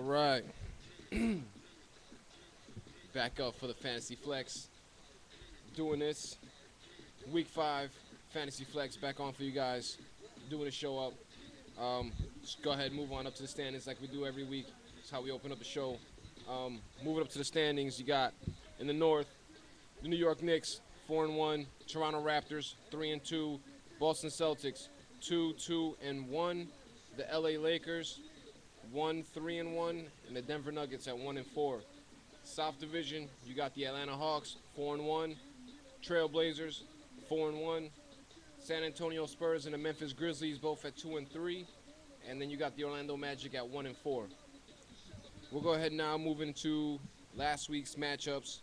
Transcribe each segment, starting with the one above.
right. Back up for the Fantasy Flex. Doing this. Week 5, Fantasy Flex back on for you guys. Doing the show up. Just go ahead and move on up to the standings like we do every week. That's how we open up the show. Moving up to the standings, you got in the North, the New York Knicks, 4-1. Toronto Raptors, 3-2. Boston Celtics, 2-2-1. The LA Lakers, 1-3-1. And the Denver Nuggets at 1-4. South Division, you got the Atlanta Hawks, 4-1. Trailblazers, 4-1. San Antonio Spurs and the Memphis Grizzlies both at 2-3. And then you got the Orlando Magic at 1-4. We'll go ahead now, move into last week's matchups.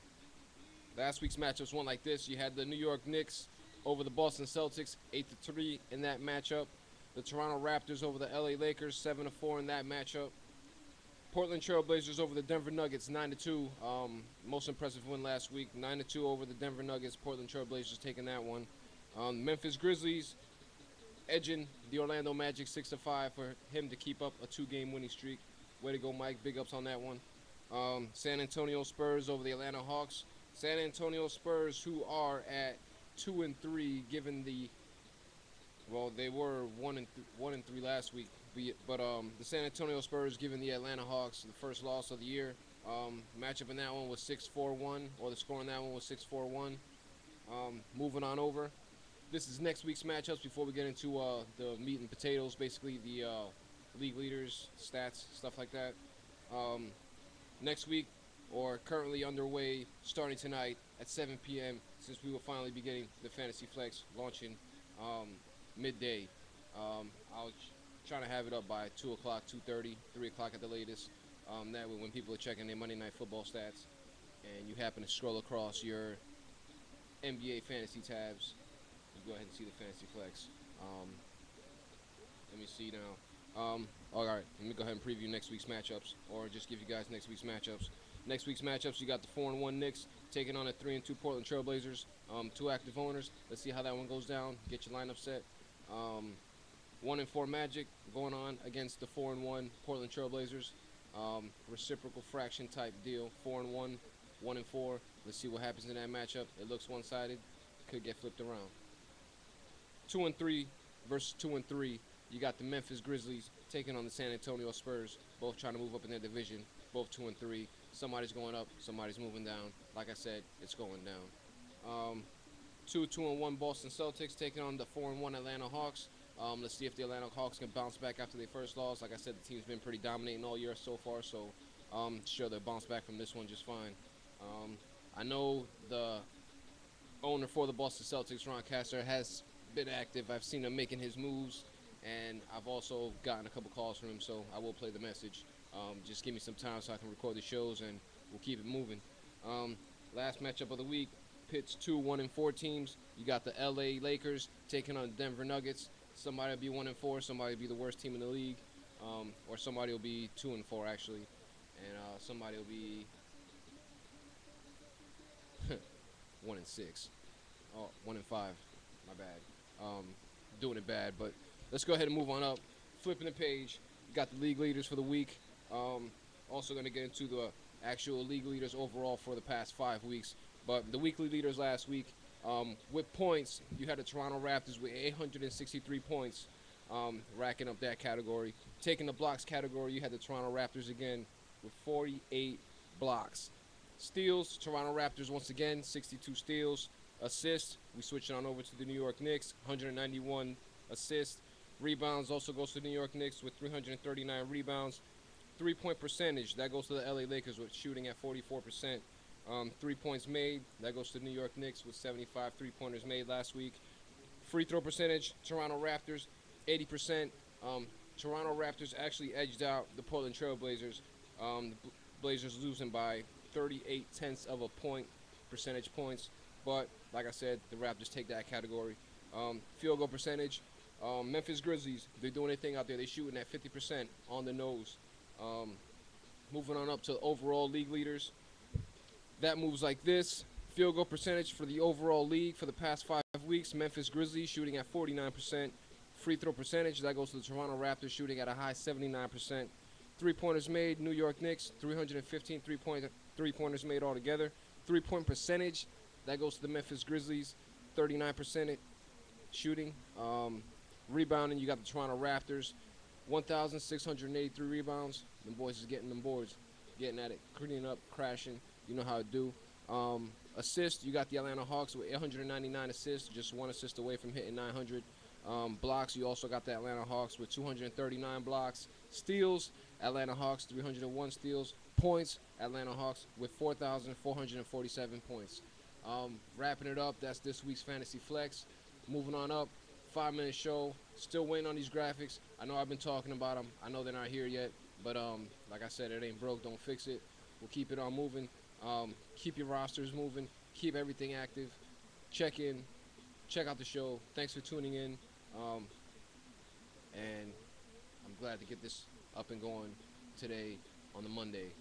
Last week's matchups went like this. You had the New York Knicks over the Boston Celtics, 8-3 in that matchup. The Toronto Raptors over the LA Lakers, 7-4 in that matchup. Portland Trailblazers over the Denver Nuggets, 9-2. Most impressive win last week, 9-2 over the Denver Nuggets. Portland Trailblazers taking that one. Memphis Grizzlies edging the Orlando Magic 6-5 for him to keep up a 2-game winning streak. Way to go, Mike. Big ups on that one. San Antonio Spurs over the Atlanta Hawks. San Antonio Spurs, who are at 2-3, given the they were 1-3 last week. But the San Antonio Spurs giving the Atlanta Hawks the first loss of the year. Matchup in that one was 6-4-1, or the score in that one was 6-4-1. Moving on over. This is next week's matchups before we get into the meat and potatoes, basically the league leaders, stats, stuff like that. Next week, or currently underway, starting tonight at 7 p.m., since we will finally be getting the Fantasy Flex launching midday. I'll trying to have it up by 2 o'clock, 2:30, 3 o'clock at the latest. That way when people are checking their Monday Night Football stats and you happen to scroll across your NBA fantasy tabs, you go ahead and see the Fantasy Flex. Let me see now. All right, let me go ahead and preview next week's matchups, or just give you guys next week's matchups. Next week's matchups, you got the 4-1 Knicks taking on the 3-2 Portland Trailblazers. 2 active owners. Let's see how that one goes down. Get your lineup set. 1-4 Magic going on against the 4-1 Portland Trailblazers. Reciprocal fraction type deal. 4-1, 1-4. Let's see what happens in that matchup. It looks one-sided. Could get flipped around. 2-3 versus 2-3. You got the Memphis Grizzlies taking on the San Antonio Spurs. Both trying to move up in their division. Both 2-3. Somebody's going up. Somebody's moving down. Like I said, it's going down. 2-1 Boston Celtics taking on the 4-1 Atlanta Hawks. Let's see if the Atlanta Hawks can bounce back after their first loss. Like I said, the team's been pretty dominating all year so far, so sure they'll bounce back from this one just fine. I know the owner for the Boston Celtics, Ron Casser, has been active. I've seen him making his moves, and I've also gotten a couple calls from him, so I will play the message. Just give me some time so I can record the shows, and we'll keep it moving. Last matchup of the week, pits 2-1-4 teams. You got the LA Lakers taking on the Denver Nuggets. Somebody will be 1-4, somebody will be the worst team in the league, or somebody will be 2-4 actually, and somebody will be 1-6, 1-5. My bad. Doing it bad, but let's go ahead and move on up. Flipping the page, you got the league leaders for the week. Also going to get into the actual league leaders overall for the past 5 weeks, but the weekly leaders last week. With points, you had the Toronto Raptors with 863 points, racking up that category. Taking the blocks category, you had the Toronto Raptors again with 48 blocks. Steals, Toronto Raptors once again, 62 steals. Assists, we switched on over to the New York Knicks, 191 assists. Rebounds also goes to the New York Knicks with 339 rebounds. 3-point percentage, that goes to the LA Lakers with shooting at 44%. 3 points made, that goes to the New York Knicks with 75 3-pointers made last week. Free throw percentage, Toronto Raptors, 80%. Toronto Raptors actually edged out the Portland Trailblazers. The Blazers losing by 38 of a point, percentage points. But, like I said, the Raptors take that category. Field goal percentage, Memphis Grizzlies, they're doing their thing out there. They're shooting at 50% on the nose. Moving on up to overall league leaders. That moves like this. Field goal percentage for the overall league for the past 5 weeks. Memphis Grizzlies shooting at 49%. Free throw percentage, that goes to the Toronto Raptors shooting at a high 79%. 3-pointers made, New York Knicks, 315 three-pointers made altogether. 3-point percentage, that goes to the Memphis Grizzlies, 39% shooting. Rebounding, you got the Toronto Raptors, 1,683 rebounds. Them boys is getting them boards, getting at it, cleaning up, crashing. You know how it do. Assist, you got the Atlanta Hawks with 899 assists, just one assist away from hitting 900. Blocks, you also got the Atlanta Hawks with 239 blocks. Steals, Atlanta Hawks 301 steals. Points, Atlanta Hawks with 4,447 points. Wrapping it up, that's this week's Fantasy Flex. Moving on up, 5-minute show. Still waiting on these graphics. I know I've been talking about them. I know they're not here yet, but like I said, it ain't broke, don't fix it. We'll keep it on moving. Keep your rosters moving. Keep everything active. Check in. Check out the show. Thanks for tuning in. And I'm glad to get this up and going today on the Monday.